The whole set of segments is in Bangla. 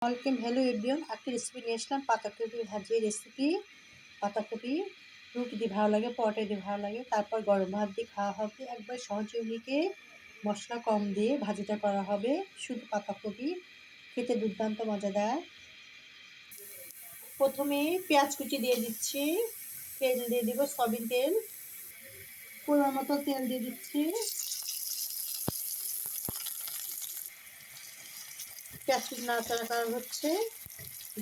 Welcome, hello everyone. একটা রেসিপি নিয়ে আসলাম, পাতাকপি ভাজির রেসিপি। পাতাকপি রুটি দিয়ে ভালো লাগে, পরোটা দিয়ে ভালো লাগে, তারপর গরম ভাত দিয়ে খাওয়া হবে। একবার সহজে উনিকে মশলা কম দিয়ে ভাজিটা করা হবে, শুধু পাতাকপি। খেতে দুর্দান্ত মজাদার। প্রথমে পেঁয়াজ কুচি দিয়ে দিচ্ছি, তেল দিয়ে দিব, সয়াবিন তেল, পরিমাণ মতো তেল দিয়ে দিচ্ছি। পেঁয়াজ কুচি নাড়াচাড়া করা হচ্ছে,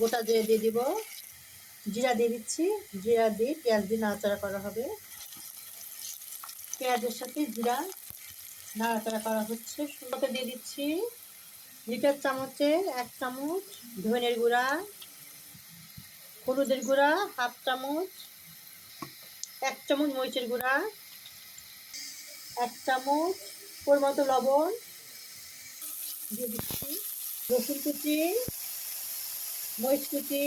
গোটা দিয়ে দিব, জিরা দিয়ে দিচ্ছি। জিরা দিয়ে পেঁয়াজ দিয়ে নাড়াচাড়া করা হবে। পেঁয়াজের সাথে জিরা নাড়াচাড়া করা হচ্ছে। সুন্দর দিয়ে দিচ্ছি লিটার চামচে 1 চামচ ধনের গুঁড়া, হলুদের গুঁড়া হাফ চামচ, 1 চামচ মরিচের গুঁড়া, 1 চামচ পরিমাণ মতো লবণ দিয়ে দিচ্ছি। রসুন কুচি, মরিচ কুচি,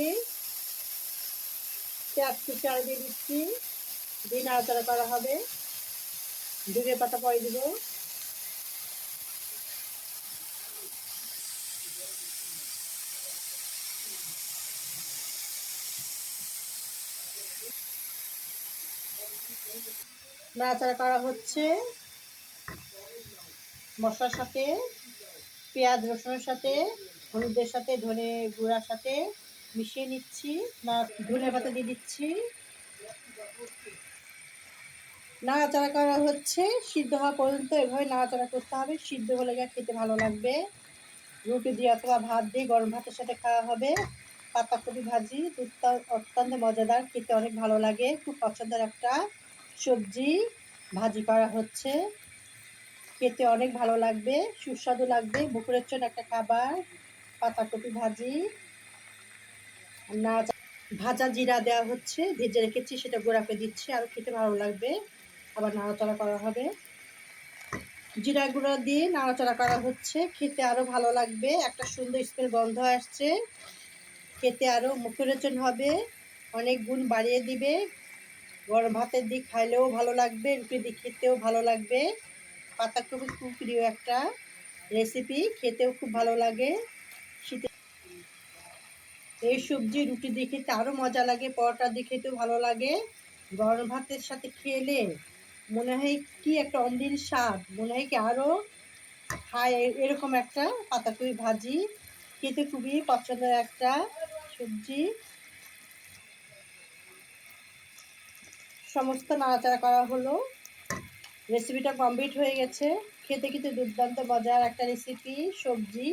পেঁয়াজ কুচি আর দিয়ে দিচ্ছি। দিয়ে নাড়াচাড়া করা হবে। ধনে পাতা পরে দিব। নাড়াচাড়া করা হচ্ছে মশলার সাথে, পেঁয়াজ রসুনের সাথে, হলুদের সাথে, ধনে গুঁড়ার সাথে মিশিয়ে নিচ্ছি। ধনে পাতা দিয়ে দিচ্ছি। নাড়াচাড়া করা হচ্ছে সিদ্ধ হওয়া পর্যন্ত। এভাবে নাড়াচাড়া করতে হবে, সিদ্ধ হলে খেতে ভালো লাগবে। রুটি দিয়ে অথবা ভাত দিয়ে গরম ভাতের সাথে খাওয়া হবে। পাতাকপি ভাজি অত্যন্ত মজাদার, খেতে অনেক ভালো লাগে। খুব পছন্দের একটা সবজি ভাজি করা হচ্ছে, খেতে অনেক ভালো লাগবে, সুস্বাদু লাগবে। দুপুরের জন্য একটা খাবার পাতাকপি ভাজি। ভাজা জিরা দেওয়া হচ্ছে, ভেজে রেখেছি, সেটা গুঁড়া করে দিচ্ছি, আরও খেতে ভালো লাগবে। আবার নাড়াচাড়া করা হবে। জিরা গুঁড়া দিয়ে নাড়াচাড়া করা হচ্ছে, খেতে আরও ভালো লাগবে। একটা সুন্দর স্মেল গন্ধ আসছে, খেতে আরও মুখরোচন হবে, অনেক গুণ বাড়িয়ে দিবে। গরম ভাতের দিয়ে খাইলেও ভালো লাগবে, রুটি দিয়ে খেতেও ভালো লাগবে। পাতাকপি খুব প্রিয় একটা রেসিপি, খেতেও খুব ভালো লাগে। শীতে এই সবজি রুটি দিয়ে খেতে আরও মজা লাগে, পরোটা দিয়ে খেতেও ভালো লাগে। গরম ভাতের সাথে খেলে মনে হয় কি একটা অমৃত স্বাদ, মনে হয় কি আরও খায়। এরকম একটা পাতাকপি ভাজি খেতে খুবই পছন্দের একটা সবজি। সমস্ত নাড়াচাড়া করা হলো, রেসিপিটা কমপ্লিট হয়ে গেছে। খেতে খেতে দুর্দান্ত মজার একটা রেসিপি সবজি।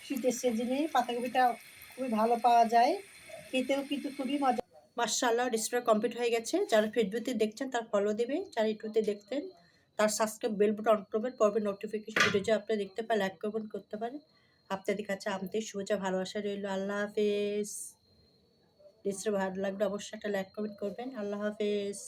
শীতের সিজনে পাতাকপিটা খুবই ভালো পাওয়া যায়, খেতেও কিন্তু খুবই মজা। মাশাআল্লাহ, রেসিপিটা কমপ্লিট হয়ে গেছে। যারা ফেসবুকে দেখছেন তার ফলো দেবে, যারা ইউটিউবে দেখতেন তার সাবস্ক্রাইব বেল বাটন অন করবেন, পরবে নোটিফিকেশন ভিডিও যে আপনি দেখতে পারেন, লাইক করবেন, করতে পারেন। আপনাদের কাছে আমাদের শুভেচ্ছা ভালোবাসা রইল। আল্লাহ হাফেজ। রেসিপি ভালো লাগলে অবশ্যই একটা লাইক কমেন্ট করবেন। আল্লাহ হাফেজ।